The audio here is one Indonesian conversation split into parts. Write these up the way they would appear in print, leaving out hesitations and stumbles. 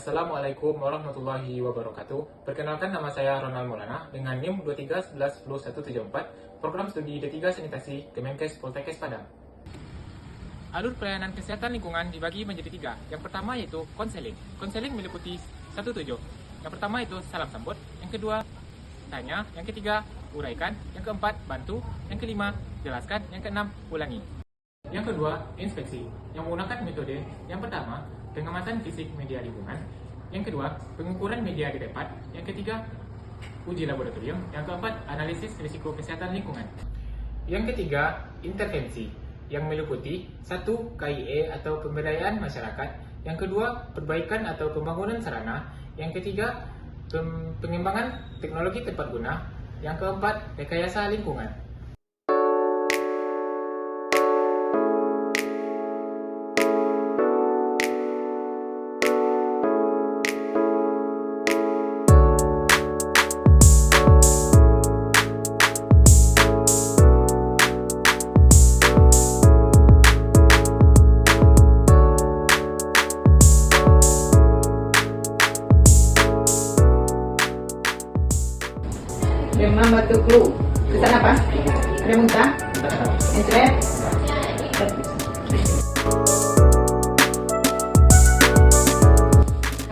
Assalamualaikum warahmatullahi wabarakatuh. Perkenalkan, nama saya Ronald Maulana dengan NIM 2311107174, program studi D3 Sanitasi Kemenkes Poltekkes Padang. Alur pelayanan kesehatan lingkungan dibagi menjadi 3. Yang pertama yaitu konseling. Konseling meliputi 1/7. Yang pertama itu salam sambut, yang kedua tanya, yang ketiga uraikan, yang keempat bantu, yang kelima jelaskan, yang keenam ulangi. Yang kedua, inspeksi, yang menggunakan metode yang pertama, pengamatan fisik media lingkungan, yang kedua, pengukuran media di tempat, yang ketiga, uji laboratorium, yang keempat, analisis risiko kesehatan lingkungan. Yang ketiga, intervensi, yang meliputi 1. KIE atau pemberdayaan masyarakat, yang kedua, perbaikan atau pembangunan sarana, yang ketiga, pengembangan teknologi tepat guna, yang keempat, rekayasa lingkungan. Demam, batuk, flu. Kesan apa? Ada muntah? Encer?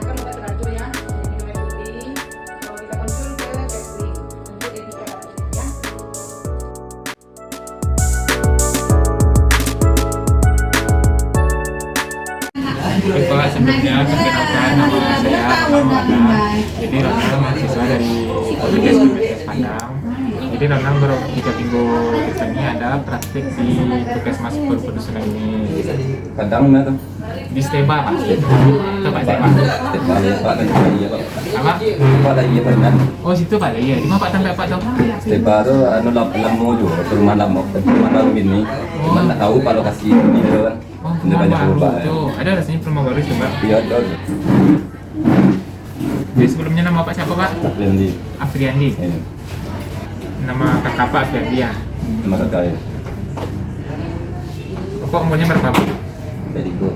Akan obat teratur ya. Minum air putih. Kalau bisa konsul ke Kepling untuk etika ya. Baik, sebelumnya perkenalkan, nama saya Ronald. Jadi Ronald mahasiswa dari Kemenkes Padang. Jadi Ronald baru 3 minggu ke sini ada praktik di Puskesmas Pedusunan ini. Kadang mana tuh? Di Steba, Pak. Itu Pak Steba. Steba ya Pak, dan juga iya Pak. Apa? Pak ada iya Pak kan? Oh, situ Pak. Iya. Di mana Pak sampai Pak tahu? Steba tuh anu lamu juga, rumah lamu ini. Mana tahu Pak lokasi ini kan? Oh, Ini banyak baru berubah ya. tuh. Ada rasanya rumah baru coba. Iya ada. Jadi sebelumnya nama Pak siapa Pak? Lendi. Afriandi. Ini Nama kakak Pak Afriandi ya. nama kakak ya. Kok umurnya berapa Pak? Jadi gua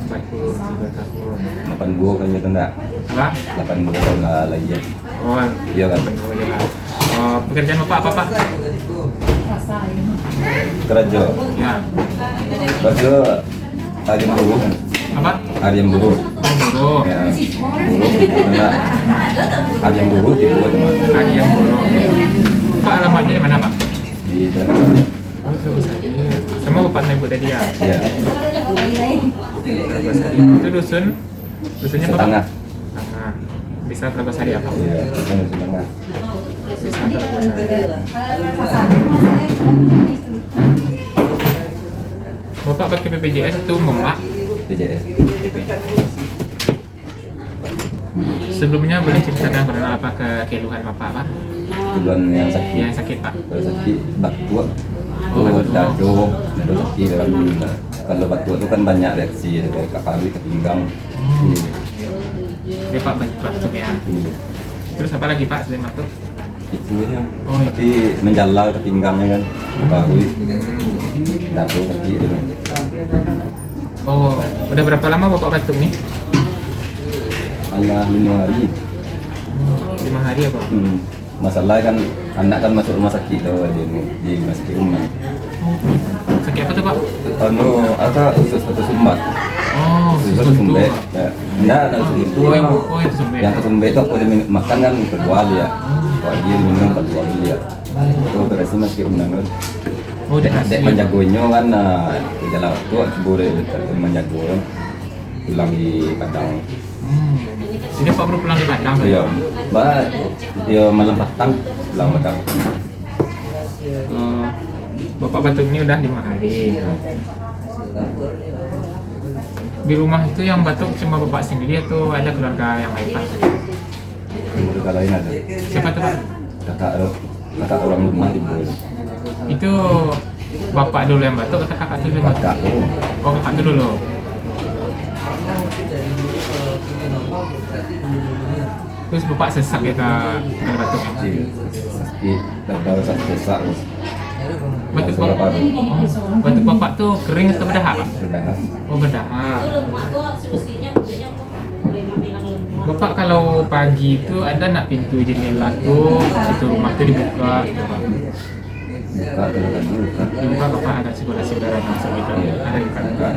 43 tahun. 8 gua kan ya enggak? Apa? 8 gua kalau enggak lagi ya. Oh, Iya kan? benar ya. Oh, pekerjaan Bapak apa Pak? Kerja. Ya. Kerja ayam buruh kan? Apa? Ayam buruh. Oh, buruh. Ya, buruh enggak. Ayam buruh di gua teman. Yang buruh. Pak alamatnya di mana Pak? Di dalam. Oh, Telogosari. Sama Bapak Ibu tadi ya? Ya. Telogosari. Itu dusun? Dusunnya Pak? Setengah. Setengah. Bisa Telogosari apa? Iya, setengah. Bisa Telogosari. Bapak pakai BPJS itu Pak? BPJS. Sebelumnya boleh ceritakan pernah apa keluhan Bapak Pak? Keluhan yang sakit. Yang sakit Pak? Kalau sakit batuk, Oh, tuh batuk. dado, dado sakit kan. Kalau batuk itu kan banyak reaksi dari ke paru, ke pinggang. Dia Pak batuk ya. Terus apa lagi Pak selain batuk? Itu ya. Oh, iya. Tapi menjala ke pinggangnya kan, ke paru, dado sakit itu. Oh, udah berapa lama Bapak batuk nih? Hanya 5 hari. 5 hari ya Pak? Masalah kan anak kan masuk rumah sakit tuh di masuk rumah. Sakit apa tuh Pak? Anu, apa usus sumbat. Oh, Usus suntuk. sumbat. Ya, enggak ada itu. Oh, itu sumbat. Yang kesumbat itu aku makan kan kedua ya. Kalau dia minum kedua dia. Itu berarti masih undangan. Oh, udah Dek menjagonya kan gejala waktu boleh menjago pulang di Padang. Jadi Pak baru pulang di Padang? Iya, mbak dia malam petang pulang Padang. Bapak batuk ini udah 5 hari. Di rumah itu yang batuk cuma Bapak sendiri atau ada keluarga yang lain Pak? Keluarga lain ada. Siapa tuh Pak? Kakak orang rumah di Bogor. Itu Bapak dulu yang batuk atau kakak dulu yang batuk? Kakak. Oh, kakak itu dulu. Terus Bapak sesak ya ke batuk? Iya, sakit, kalau sakit sesak. Batuk Bapak, batuk Bapak tuh kering atau berdahak Pak? Berdahak. Oh, berdahak. Bapak kalau pagi itu ada nak pintu jendela tuh, itu rumah tuh dibuka gitu Pak? Buka kalau tadi buka. Dibuka Bapak ada saudara-saudara masuk gitu, Iya. ada di buka.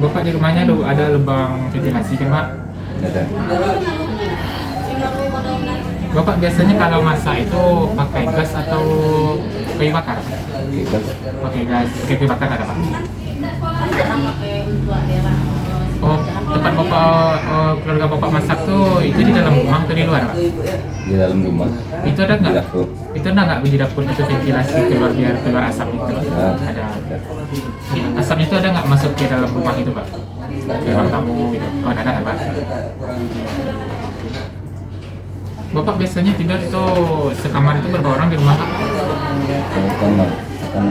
Bapak di rumahnya ada lubang ventilasi kan Pak? Ada. Bapak biasanya kalau masak itu pakai gas atau kayu bakar? Kita Pakai gas, pakai kayu bakar ada Pak? Oh, tempat Bapak, keluarga Bapak masak tuh itu di dalam rumah atau di luar Pak? di dalam rumah. Itu ada Di nggak? dapur. Itu ada nggak di dapur itu ventilasi keluar biar keluar asap itu? Ada. Ada. Asapnya itu ada nggak masuk ke dalam rumah itu Pak? Ke ruang tamu gitu? Oh ada kan Pak? Bapak biasanya tidur itu sekamar itu berapa orang di rumah Pak? Kalau kamar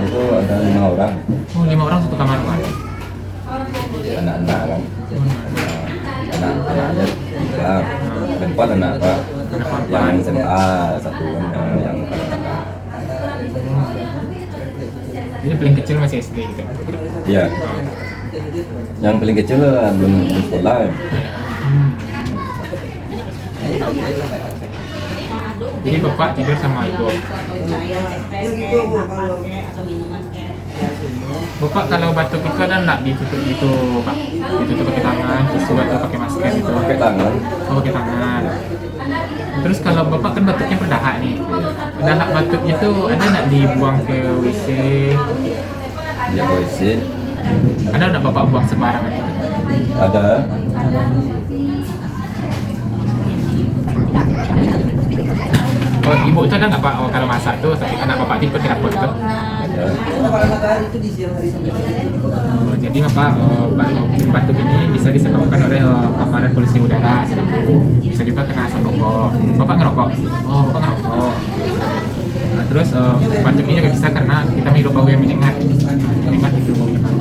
itu ada 5 orang. Oh 5 orang satu kamar Pak? Anak-anak kan. Anak-anaknya 3, 4 anak Pak. Anak Yang perempuan. SMA satu kan, yang kakak. Ini paling kecil masih SD gitu? Iya. Yang paling kecil belum sekolah. Hmm. Jadi Bapak tidur sama Ibu. Bapak kalau batuk itu ada nggak ditutup gitu Pak? Ditutup pakai tangan, tisu atau pakai masker gitu? Pakai tangan. Oh pakai tangan. Terus kalau Bapak kan batuknya berdahak nih. Berdahak batuknya tuh ada nggak dibuang ke WC? Dia WC. Ada nggak Bapak buang sembarangan gitu? Ada. Oh Ibu itu ada nggak Pak? Oh, kalau masak tuh, tapi anak Bapak tipe ke dapur tuh. Ada. Jadi Bapak batuk ini bisa disebabkan oleh paparan polusi udara, bisa juga kena asap rokok. Bapak ngerokok? Oh Bapak ngerokok. Nah, terus batuk ini juga bisa karena kita menghirup bau yang menyengat itu baunya Pak.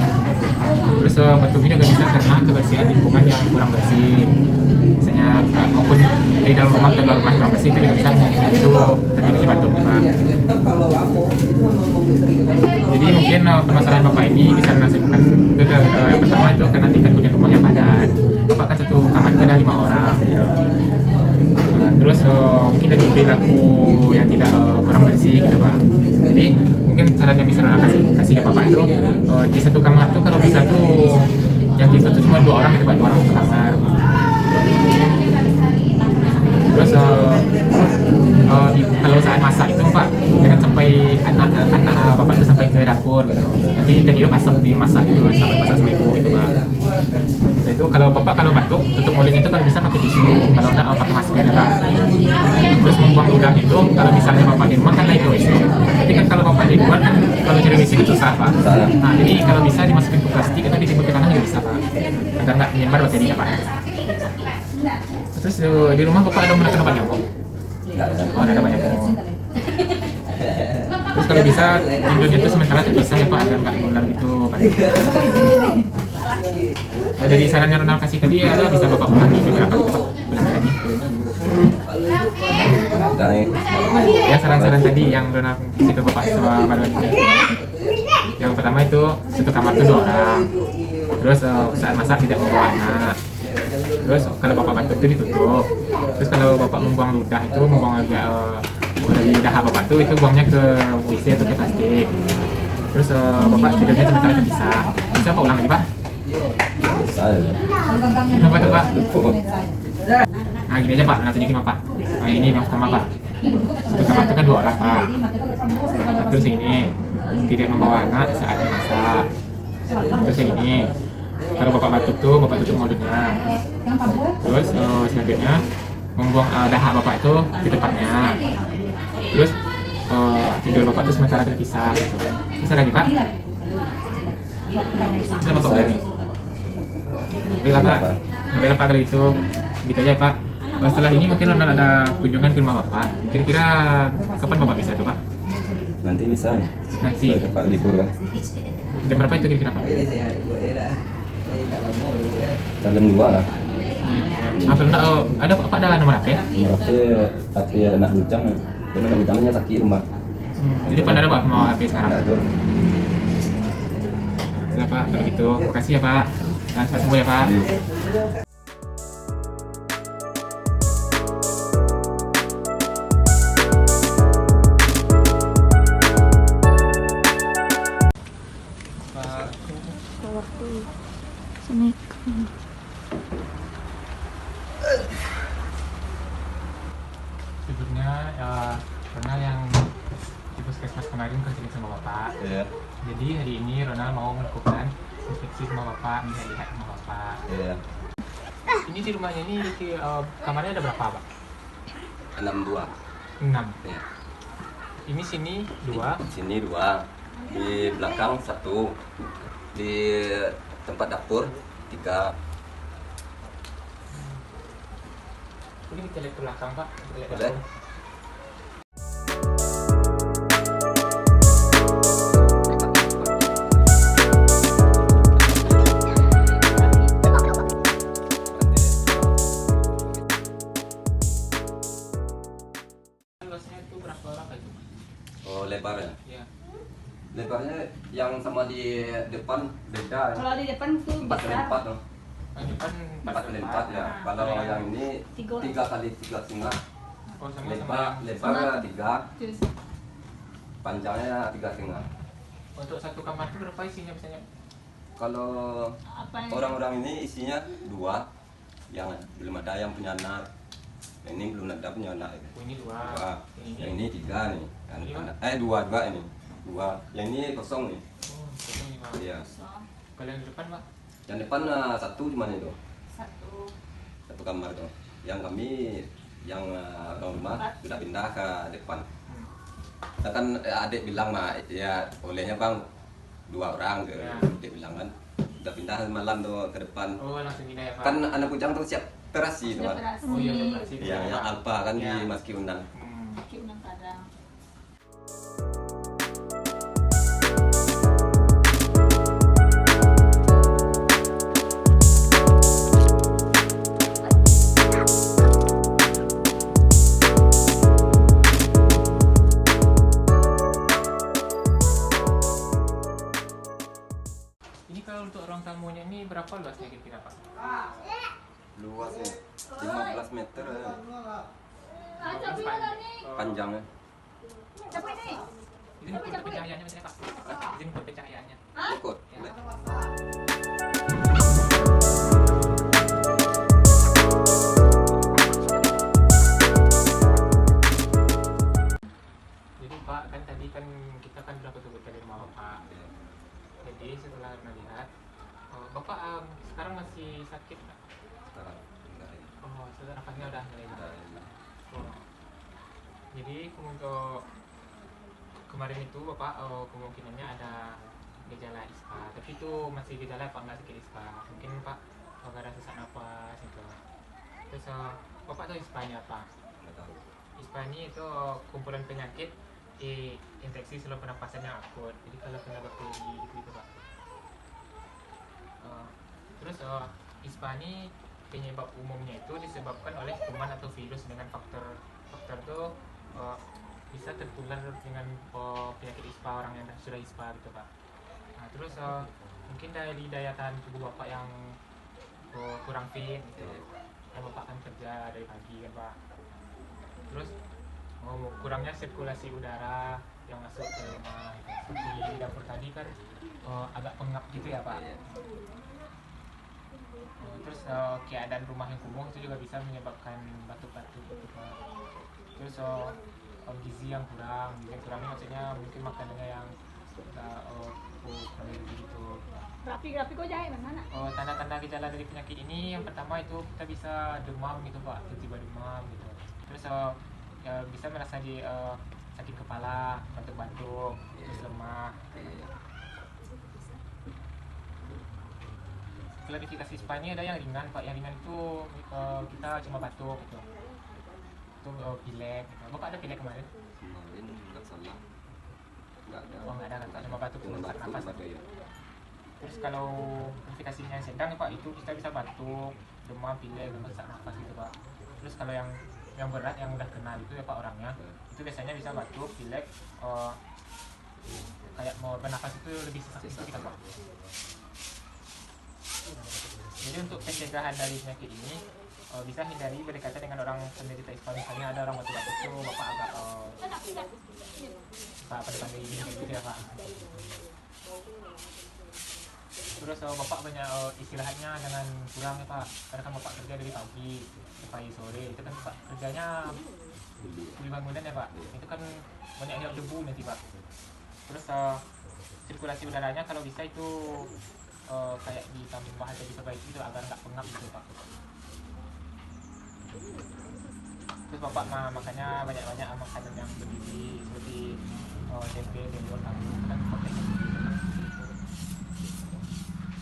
Terus batuk ini juga bisa karena kebersihan lingkungan yang kurang bersih. Misalnya maupun di dalam rumah atau luar rumah kurang bersih itu juga bisa itu terjadi batuk Pak. Jadi mungkin permasalahan Bapak ini bisa disebabkan yang pertama itu karena tingkat hunian rumah yang padat. Bapak kan satu kamar itu ada 5 orang. Nah, terus mungkin dari perilaku yang tidak kurang bersih gitu Pak. Jadi mungkin saran yang bisa kasih ke Bapak itu di satu kamar tuh kalau bisa tuh yang kita tuh cuma 2 orang gitu Pak, 2 orang satu kamar. Terus kalau saat masak itu Pak, jangan sampai anak Bapak itu sampai ke dapur gitu. Nanti kita hidup asap di masak gitu, sampai masak sama Ibu gitu Pak. Nah, itu kalau Bapak kalau batuk, tutup mulutnya itu kalau bisa pakai tisu, kalau enggak pakai masker Pak. Terus membuang ludah itu, kalau misalnya Bapak di rumah kan naik ke WC. Tapi kan kalau Bapak di luar kan, kalau cari WC itu susah Pak. Nah, jadi kalau bisa dimasukin ke plastik atau ditimbun ke tanah juga bisa Pak. Agar nggak menyebar bakterinya Pak. Terus di rumah Bapak ada menekan obat nyamuk? Enggak ada. Oh, ada banyak nyamuk. Terus kalau bisa tidurnya itu sementara terpisah ya Pak, agar nggak nular gitu Pak. Nah, dari saran yang Ronald kasih tadi ada bisa Bapak ulangi beberapa gitu Pak. Ulangi lagi. Enggak nih. Ya saran-saran tadi yang Ronald kasih ke Bapak soal badan ini. Yang pertama itu satu kamar itu 2 orang. Terus saat masak tidak membawa anak. Terus kalau Bapak batuk itu ditutup. Terus kalau Bapak membuang ludah itu membuang agak dari dahak Bapak itu buangnya ke WC atau ke plastik. Terus Bapak tidurnya sementara terpisah. Bisa Pak ulang lagi Pak? Saya. Kenapa tuh Pak? Nah gini aja Pak, nah tunjukin Pak. Nah ini yang pertama Pak. Satu kamar itu kan 2 orang Pak. Terus ini tidak membawa anak saat masak. Terus ini kalau Bapak batuk tuh Bapak tutup mulutnya. Terus selanjutnya membuang dahak Bapak itu di tempatnya. Terus tidur Bapak itu sementara terpisah gitu. Bisa lagi Pak? Bisa Bapak lagi? Baiklah Pak, baiklah Pak kalau itu gitu aja Pak. Setelah ini mungkin ada kunjungan ke rumah Bapak. Kira-kira kapan Bapak bisa tuh Pak? Nanti bisa. Nanti. Pak libur kan. Jam berapa itu kira-kira Pak? Jam 2 lah. Apa ada Bapak ada nomor HP? Nomor HP anak bujang. Karena anak bujangnya sakit rumah. Jadi Pak ada Pak mau HP sekarang? Enggak tuh. Ya Pak, kalau gitu. Makasih ya Pak. Dan sembuh ya Pak. Jadi, Assalamualaikum. Sebelumnya Ronald yang di puskesmas kemarin kesini sama Bapak. Iya. Jadi hari ini Ronald mau melakukan inspeksi sama Bapak, melihat sama Bapak. Iya. Ini di rumahnya ini kamarnya ada berapa, Pak? 62. 6. Iya. Ini sini 2. Sini 2. Di belakang 1. Di tempat dapur 3. Ini kita lihat ke belakang, Pak. Kita lihat Boleh. dapur. Luasnya itu berapa Pak itu? Oh, lebarnya. Ya. Lebarnya yang sama di depan beda. Kalau di depan tuh 4 kali besar. 4 loh. Yang depan 4 kali 4 ya. Kalau yang ini 3 kali 3,5. Oh, sama Lebar 3, Terus panjangnya 3,5. Untuk satu kamar itu berapa isinya biasanya? Kalau apa yang orang-orang ini isinya 2, yang belum ada yang punya anak. Ini belum ada punya anak. Oh, ini 2. 2. Yang ini 3 nih. Ini, 2 ini. 2. Yang ini kosong nih. Oh, kosong nih, Pak. Iya. Kalau yang di depan, Pak? Yang depan 1 cuma itu. satu? 1 kamar tuh. Yang kami yang orang rumah sudah pindah ke depan. Nah, kan adik bilang mah ya bolehnya bang 2 orang gitu. Ya. Adik bilang kan udah pindah malam tuh ke depan. Oh, langsung pindah ya, Pak? Kan anak bujang tuh siap operasi tuh kan. Oh iya, operasi. Iya, yang Alpa kan Ya. di Maski Undang. Kaki Undang Padang. Ini kalau untuk ruang tamunya ini berapa luasnya kira-kira, Pak? Luasnya 15 meter Berapa panjangnya. Siapa ini? Izin untuk pencahayaannya misalnya, Pak? Izin untuk pencahayaannya. Ikut. Boleh. Jadi Pak, kan tadi kan kita kan sudah betul-betul di rumah Bapak. Jadi setelah melihat, Bapak sekarang masih sakit nggak? Sekarang enggak ini. Oh, sudah nafasnya udah mulai. Enggak ini. Oh. Jadi untuk kemarin itu Bapak kemungkinannya ada gejala ISPA, tapi itu masih gejala Pak, nggak sakit ISPA. Mungkin Pak nggak ada sesak napas gitu. Terus Bapak tahu ISPA-nya apa? Enggak tahu. ISPA ini itu kumpulan penyakit di infeksi saluran pernapasan yang akut. Jadi kalau kena bakteri gitu Pak. Terus ISPA ini penyebab umumnya itu disebabkan oleh kuman atau virus dengan faktor itu bisa tertular dengan penyakit ISPA orang yang sudah ISPA gitu Pak. Nah, terus mungkin dari daya tahan tubuh Bapak yang kurang fit gitu. Yang Bapak kan kerja dari pagi kan Pak. Terus kurangnya sirkulasi udara yang masuk ke rumah gitu. Di dapur tadi kan agak pengap gitu ya Pak. Terus keadaan rumah yang kumuh itu juga bisa menyebabkan batuk-batuk gitu Pak. Terus gizi yang kurang ini maksudnya mungkin makanannya yang kurang gitu. Rapi kok jahit mana? Tanda-tanda gejala dari penyakit ini yang pertama itu kita bisa demam gitu Pak, tiba-tiba demam gitu. Terus bisa merasa di sakit kepala, batuk-batuk, terus lemah. Klarifikasi ISPA ini ada yang ringan Pak, yang ringan itu kita cuma batuk gitu. Itu pilek gitu. Bapak ada pilek kemarin? Kemarin enggak salah. Enggak ada. Oh nggak ada kan Pak, cuma batuk Cuma sesak batuk, napas. batuk ya. Terus kalau klarifikasinya yang sedang nih Pak, itu kita bisa batuk, demam, pilek, sesak napas gitu Pak. Terus kalau yang berat yang udah kenal itu ya Pak orangnya, itu biasanya bisa batuk, pilek, kayak mau bernafas itu lebih sesak gitu kita Pak. Jadi untuk pencegahan dari penyakit ini bisa hindari berdekatan dengan orang penderita ISPA. Misalnya ada orang batuk-batuk itu Bapak agak Pak pada panggil gitu ya Pak. Terus Bapak banyak istirahatnya dengan kurang ya Pak, karena kan Bapak kerja dari pagi sampai sore, itu kan Pak kerjanya di bangunan ya Pak, itu kan banyak yang debu nanti Pak. Terus sirkulasi udaranya kalau bisa itu kayak ditambah atau diperbaiki itu agar nggak pengap gitu Pak. Terus Bapak makanya banyak-banyak makanan yang bergizi seperti tempe, telur, tahu kan proteinnya tinggi gitu, Pak.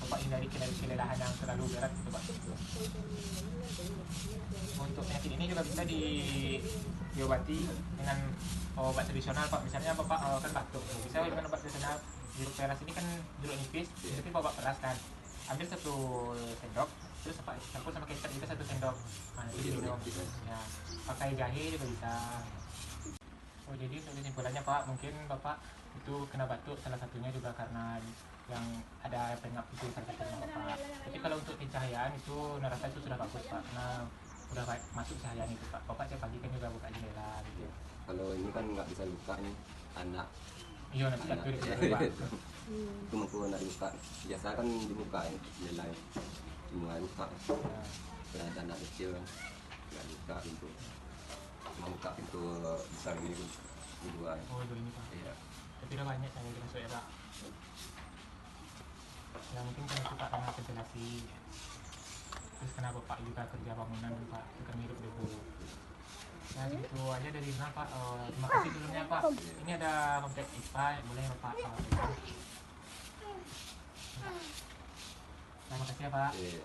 Bapak hindari kelelahan yang terlalu berat gitu Pak. Untuk penyakit ini juga bisa diobati dengan obat tradisional Pak. Misalnya Bapak kan batuk, bisa dengan obat tradisional. Jeruk peras ini kan jeruk nipis, tapi Bapak peras kan, ambil 1 sendok, terus Bapak campur sama kecap juga 1 sendok. Nah, itu diminum. Ya, pakai jahe juga bisa. Oh, jadi untuk kesimpulannya Pak, mungkin Bapak itu kena batuk salah satunya juga karena yang ada pengap itu salah satunya Bapak. Tapi kalau untuk pencahayaan itu rasa itu sudah bagus Pak, karena udah masuk cahayaan itu Pak. Bapak tiap pagi kan juga buka jendela gitu. Kalau ini kan nggak bisa luka nih anak. Iya, nanti jatuh di situ Pak. Itu mampu anak luka. Biasa kan dibuka jendela semua luka. Ya. Ada anak kecil nggak luka pintu. Membuka pintu besar ini kedua. Oh, itu ini Pak. Iya. Tapi udah banyak yang masuk ya Pak. Ya mungkin kan itu Pak karena ventilasi. Terus kenapa Pak juga kerja bangunan Pak, itu kan hidup debu. Nah gitu aja dari Rinal Pak. Terima kasih sebelumnya Pak. Ini ada kontak IPA, boleh Bapak pegang. Terima kasih ya Pak. Iya.